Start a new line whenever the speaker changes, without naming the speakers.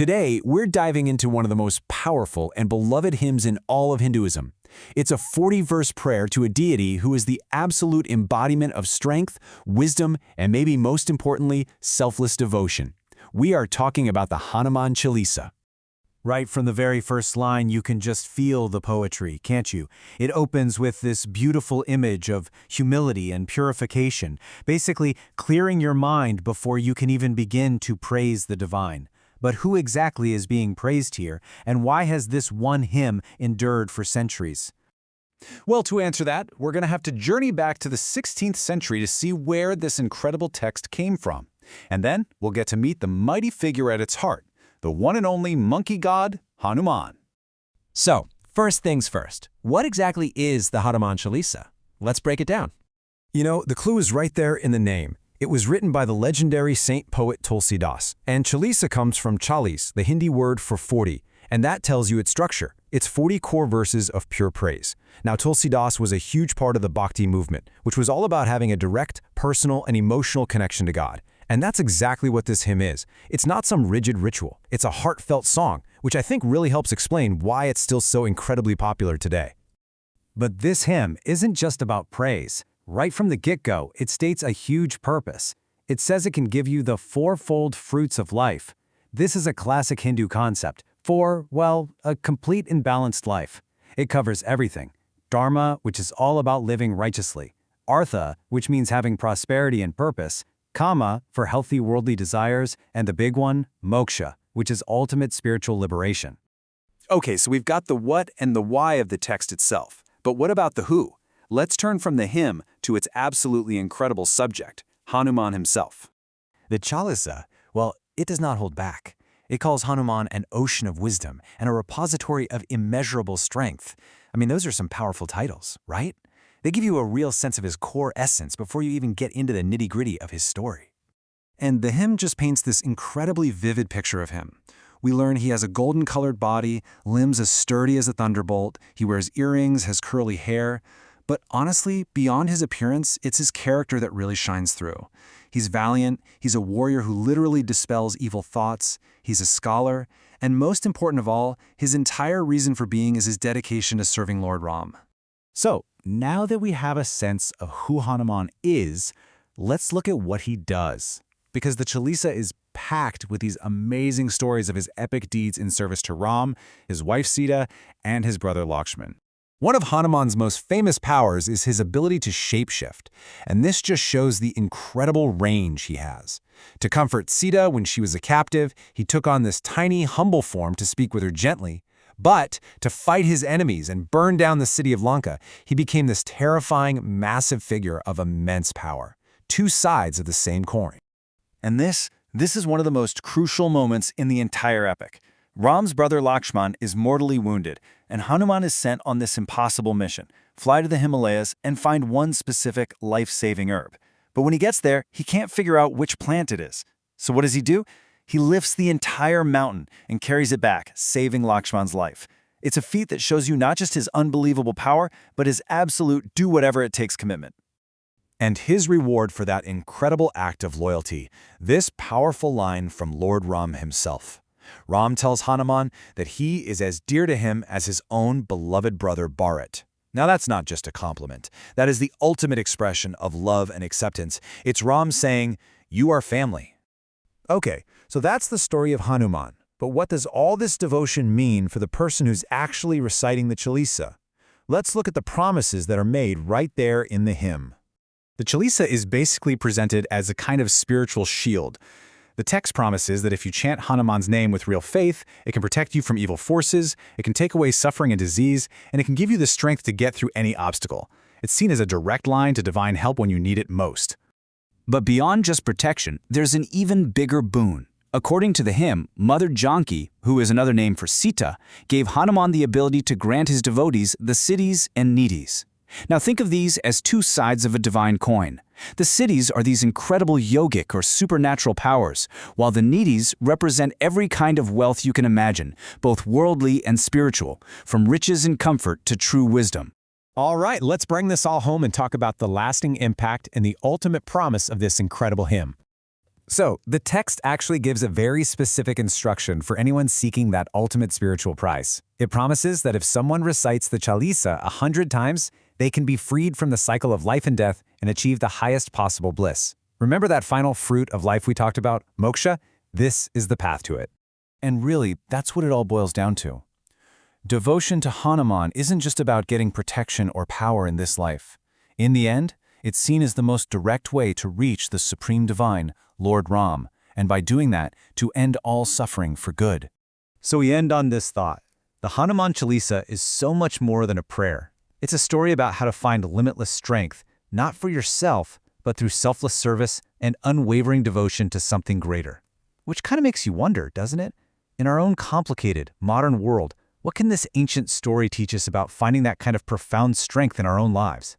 Today, we're diving into one of the most powerful and beloved hymns in all of Hinduism. It's a 40-verse prayer to a deity who is the absolute embodiment of strength, wisdom, and maybe most importantly, selfless devotion. We are talking about the Hanuman Chalisa.
Right from the very first line, you can just feel the poetry, can't you? It opens with this beautiful image of humility and purification, basically clearing your mind before you can even begin to praise the divine. But who exactly is being praised here, and why has this one hymn endured for centuries?
Well, to answer that, we're going to have to journey back to the 16th century to see where this incredible text came from. And then we'll get to meet the mighty figure at its heart, the one and only monkey god, Hanuman.
So, first things first, what exactly is the Hanuman Chalisa? Let's break it down.
You know, the clue is right there in the name. It was written by the legendary saint poet Tulsidas, and Chalisa comes from chalis, the Hindi word for 40, and that tells you its structure. It's 40 core verses of pure praise. Now, Tulsidas was a huge part of the Bhakti movement, which was all about having a direct, personal, and emotional connection to God. And that's exactly what this hymn is. It's not some rigid ritual. It's a heartfelt song, which I think really helps explain why it's still so incredibly popular today.
But this hymn isn't just about praise. Right from the get-go, it states a huge purpose. It says it can give you the fourfold fruits of life. This is a classic Hindu concept for, well, a complete and balanced life. It covers everything. Dharma, which is all about living righteously. Artha, which means having prosperity and purpose. Kama, for healthy worldly desires. And the big one, moksha, which is ultimate spiritual liberation.
Okay, so we've got the what and the why of the text itself. But what about the who? Let's turn from the hymn to its absolutely incredible subject, Hanuman himself.
The Chalisa, well, it does not hold back. It calls Hanuman an ocean of wisdom and a repository of immeasurable strength. I mean, those are some powerful titles, right? They give you a real sense of his core essence before you even get into the nitty-gritty of his story.
And the hymn just paints this incredibly vivid picture of him. We learn he has a golden-colored body, limbs as sturdy as a thunderbolt, he wears earrings, has curly hair. But honestly, beyond his appearance, it's his character that really shines through. He's valiant, he's a warrior who literally dispels evil thoughts, he's a scholar, and most important of all, his entire reason for being is his dedication to serving Lord Ram.
So, now that we have a sense of who Hanuman is, let's look at what he does. Because the Chalisa is packed with these amazing stories of his epic deeds in service to Ram, his wife Sita, and his brother Lakshman.
One of Hanuman's most famous powers is his ability to shapeshift, and this just shows the incredible range he has. To comfort Sita when she was a captive, he took on this tiny, humble form to speak with her gently. But to fight his enemies and burn down the city of Lanka, he became this terrifying, massive figure of immense power. Two sides of the same coin.
And this is one of the most crucial moments in the entire epic. Ram's brother Lakshman is mortally wounded, and Hanuman is sent on this impossible mission, fly to the Himalayas and find one specific life-saving herb. But when he gets there, he can't figure out which plant it is. So what does he do? He lifts the entire mountain and carries it back, saving Lakshman's life. It's a feat that shows you not just his unbelievable power, but his absolute do-whatever-it-takes commitment.
And his reward for that incredible act of loyalty, this powerful line from Lord Ram himself. Ram tells Hanuman that he is as dear to him as his own beloved brother Bharat. Now that's not just a compliment. That is the ultimate expression of love and acceptance. It's Ram saying, "You are family." Okay, so that's the story of Hanuman. But what does all this devotion mean for the person who's actually reciting the Chalisa? Let's look at the promises that are made right there in the hymn.
The Chalisa is basically presented as a kind of spiritual shield. The text promises that if you chant Hanuman's name with real faith, it can protect you from evil forces, it can take away suffering and disease, and it can give you the strength to get through any obstacle. It's seen as a direct line to divine help when you need it most.
But beyond just protection, there's an even bigger boon. According to the hymn, Mother Janki, who is another name for Sita, gave Hanuman the ability to grant his devotees the siddhis and nidhis. Now think of these as two sides of a divine coin. The siddhis are these incredible yogic or supernatural powers, while the nidhis represent every kind of wealth you can imagine, both worldly and spiritual, from riches and comfort to true wisdom.
All right, let's bring this all home and talk about the lasting impact and the ultimate promise of this incredible hymn.
So, the text actually gives a very specific instruction for anyone seeking that ultimate spiritual prize. It promises that if someone recites the Chalisa 100 times, they can be freed from the cycle of life and death and achieve the highest possible bliss. Remember that final fruit of life we talked about, moksha? This is the path to it.
And really, that's what it all boils down to. Devotion to Hanuman isn't just about getting protection or power in this life. In the end, it's seen as the most direct way to reach the Supreme Divine, Lord Ram, and by doing that, to end all suffering for good.
So we end on this thought. The Hanuman Chalisa is so much more than a prayer. It's a story about how to find limitless strength, not for yourself, but through selfless service and unwavering devotion to something greater. Which kind of makes you wonder, doesn't it? In our own complicated, modern world, what can this ancient story teach us about finding that kind of profound strength in our own lives?